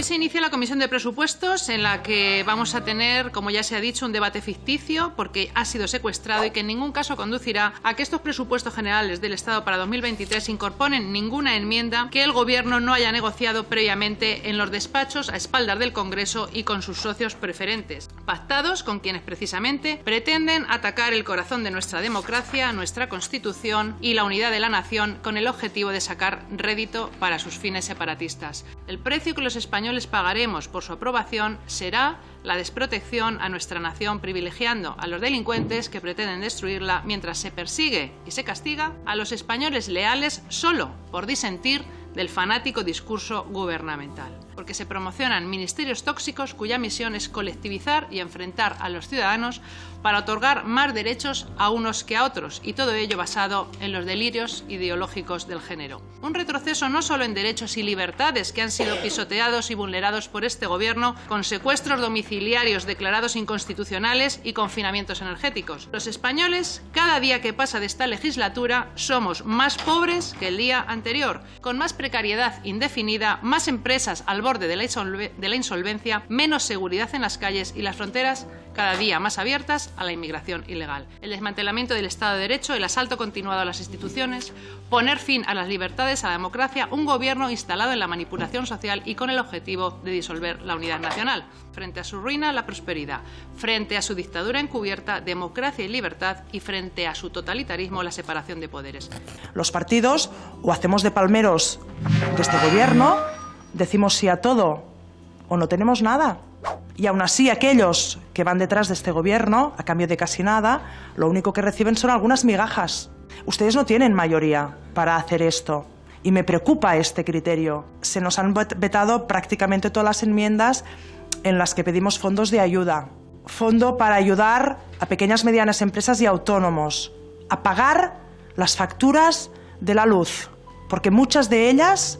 Hoy se inicia la Comisión de Presupuestos, en la que vamos a tener, como ya se ha dicho, un debate ficticio porque ha sido secuestrado y que en ningún caso conducirá a que estos presupuestos generales del Estado para 2023 incorporen ninguna enmienda que el Gobierno no haya negociado previamente en los despachos a espaldas del Congreso y con sus socios preferentes, pactados con quienes precisamente pretenden atacar el corazón de nuestra democracia, nuestra Constitución y la unidad de la nación con el objetivo de sacar rédito para sus fines separatistas. El precio que los españoles pagaremos por su aprobación será la desprotección a nuestra nación, privilegiando a los delincuentes que pretenden destruirla, mientras se persigue y se castiga a los españoles leales solo por disentir del fanático discurso gubernamental, porque se promocionan ministerios tóxicos cuya misión es colectivizar y enfrentar a los ciudadanos para otorgar más derechos a unos que a otros, y todo ello basado en los delirios ideológicos del género. Un retroceso no solo en derechos y libertades que han sido pisoteados y vulnerados por este Gobierno, con secuestros domiciliarios declarados inconstitucionales y confinamientos energéticos. Los españoles, cada día que pasa de esta legislatura, somos más pobres que el día anterior, con más precariedad indefinida, más empresas al borde de la insolvencia, menos seguridad en las calles y las fronteras cada día más abiertas a la inmigración ilegal. El desmantelamiento del Estado de Derecho, el asalto continuado a las instituciones, poner fin a las libertades, a la democracia, un Gobierno instalado en la manipulación social y con el objetivo de disolver la unidad nacional. Frente a su ruina, la prosperidad. Frente a su dictadura encubierta, democracia y libertad. Y frente a su totalitarismo, la separación de poderes. Los partidos o hacemos de palmeros de este Gobierno, decimos sí a todo o no tenemos nada. Y aún así aquellos que van detrás de este Gobierno, a cambio de casi nada, lo único que reciben son algunas migajas. Ustedes no tienen mayoría para hacer esto. Y me preocupa este criterio. Se nos han vetado prácticamente todas las enmiendas en las que pedimos fondos de ayuda. Fondo para ayudar a pequeñas y medianas empresas y autónomos a pagar las facturas de la luz, porque muchas de ellas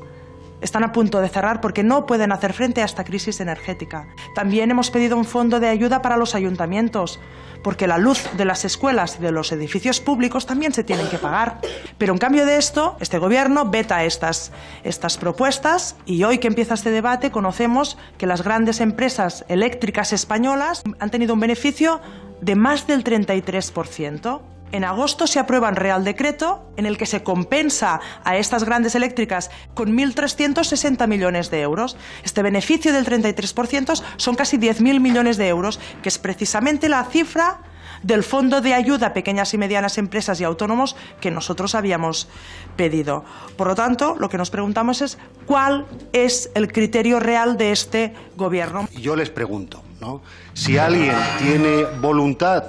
están a punto de cerrar porque no pueden hacer frente a esta crisis energética. También hemos pedido un fondo de ayuda para los ayuntamientos, porque la luz de las escuelas y de los edificios públicos también se tienen que pagar. Pero en cambio de esto, este Gobierno veta estas propuestas, y hoy que empieza este debate conocemos que las grandes empresas eléctricas españolas han tenido un beneficio de más del 33%. En agosto se aprueba un Real Decreto en el que se compensa a estas grandes eléctricas con 1.360 millones de euros. Este beneficio del 33% son casi 10.000 millones de euros, que es precisamente la cifra del Fondo de Ayuda a Pequeñas y Medianas Empresas y Autónomos que nosotros habíamos pedido. Por lo tanto, lo que nos preguntamos es ¿cuál es el criterio real de este Gobierno? Yo les pregunto, ¿no? Si alguien tiene voluntad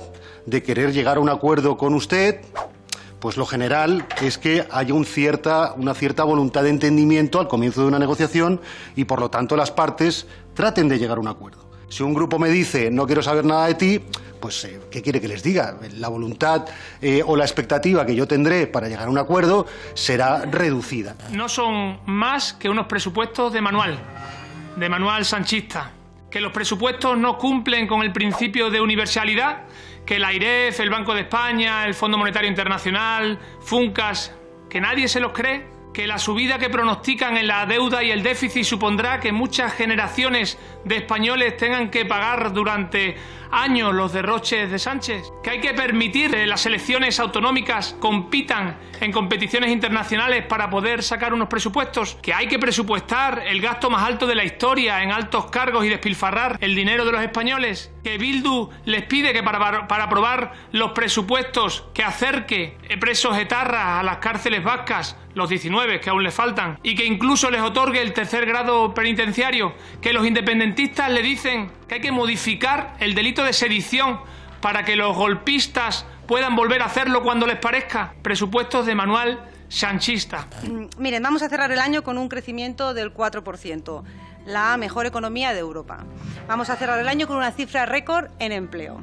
de querer llegar a un acuerdo con usted, pues lo general es que haya una cierta voluntad de entendimiento al comienzo de una negociación y, por lo tanto, las partes traten de llegar a un acuerdo. Si un grupo me dice no quiero saber nada de ti, pues ¿qué quiere que les diga? La voluntad o la expectativa que yo tendré para llegar a un acuerdo será reducida. No son más que unos presupuestos de manual sanchista, que los presupuestos no cumplen con el principio de universalidad, que la AIREF, el Banco de España, el Fondo Monetario Internacional, Funcas, que nadie se los cree, que la subida que pronostican en la deuda y el déficit supondrá que muchas generaciones de españoles tengan que pagar durante años los derroches de Sánchez, que hay que permitir que las elecciones autonómicas compitan en competiciones internacionales para poder sacar unos presupuestos, que hay que presupuestar el gasto más alto de la historia en altos cargos y despilfarrar el dinero de los españoles, que Bildu les pide que para aprobar los presupuestos que acerque presos etarras a las cárceles vascas, los 19 que aún les faltan, y que incluso les otorgue el tercer grado penitenciario, que los independentistas le dicen que hay que modificar el delito de sedición para que los golpistas puedan volver a hacerlo cuando les parezca. Presupuestos de manual sanchista. Miren, vamos a cerrar el año con un crecimiento del 4%, la mejor economía de Europa. Vamos a cerrar el año con una cifra récord en empleo.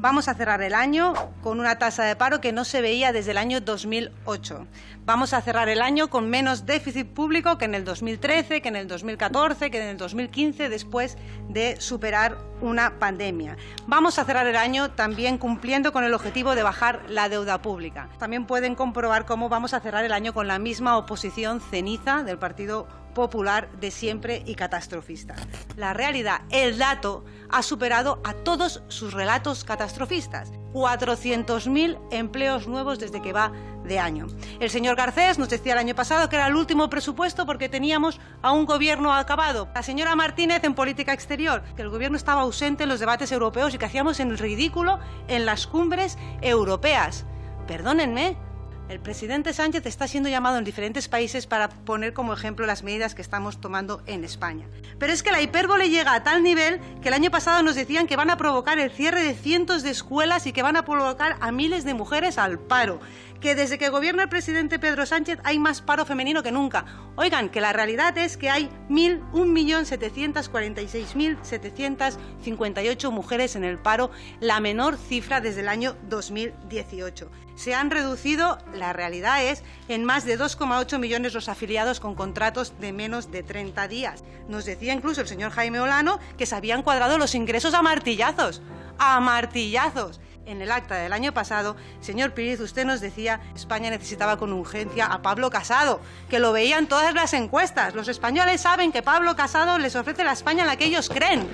Vamos a cerrar el año con una tasa de paro que no se veía desde el año 2008. Vamos a cerrar el año con menos déficit público que en el 2013, que en el 2014, que en el 2015, después de superar una pandemia. Vamos a cerrar el año también cumpliendo con el objetivo de bajar la deuda pública. También pueden comprobar cómo vamos a cerrar el año con la misma oposición ceniza del Partido popular de siempre y catastrofista. La realidad, el dato, ha superado a todos sus relatos catastrofistas. 400.000 empleos nuevos desde que va de año. El señor Garcés nos decía el año pasado que era el último presupuesto porque teníamos a un gobierno acabado. La señora Martínez en política exterior, que el gobierno estaba ausente en los debates europeos y que hacíamos en el ridículo en las cumbres europeas. Perdónenme, el presidente Sánchez está siendo llamado en diferentes países para poner como ejemplo las medidas que estamos tomando en España. Pero es que la hipérbole llega a tal nivel que el año pasado nos decían que van a provocar el cierre de cientos de escuelas y que van a provocar a miles de mujeres al paro. Que desde que gobierna el presidente Pedro Sánchez hay más paro femenino que nunca. Oigan, que la realidad es que hay 1.746.758 mujeres en el paro, la menor cifra desde el año 2018. Se han reducido, la realidad es, en más de 2,8 millones los afiliados con contratos de menos de 30 días. Nos decía incluso el señor Jaime Olano que se habían cuadrado los ingresos a martillazos. ¡A martillazos! En el acta del año pasado, señor Píriz, usted nos decía que España necesitaba con urgencia a Pablo Casado, que lo veían todas las encuestas. Los españoles saben que Pablo Casado les ofrece la España en la que ellos creen.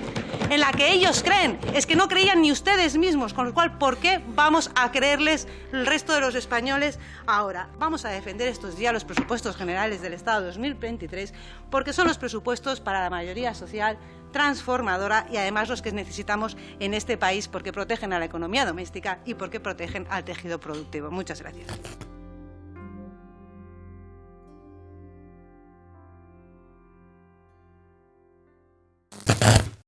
En la que ellos creen. Es que no creían ni ustedes mismos, con lo cual, ¿por qué vamos a creerles el resto de los españoles ahora? Vamos a defender estos días los presupuestos generales del Estado 2023 porque son los presupuestos para la mayoría social transformadora y además los que necesitamos en este país porque protegen a la economía doméstica y porque protegen al tejido productivo. Muchas gracias.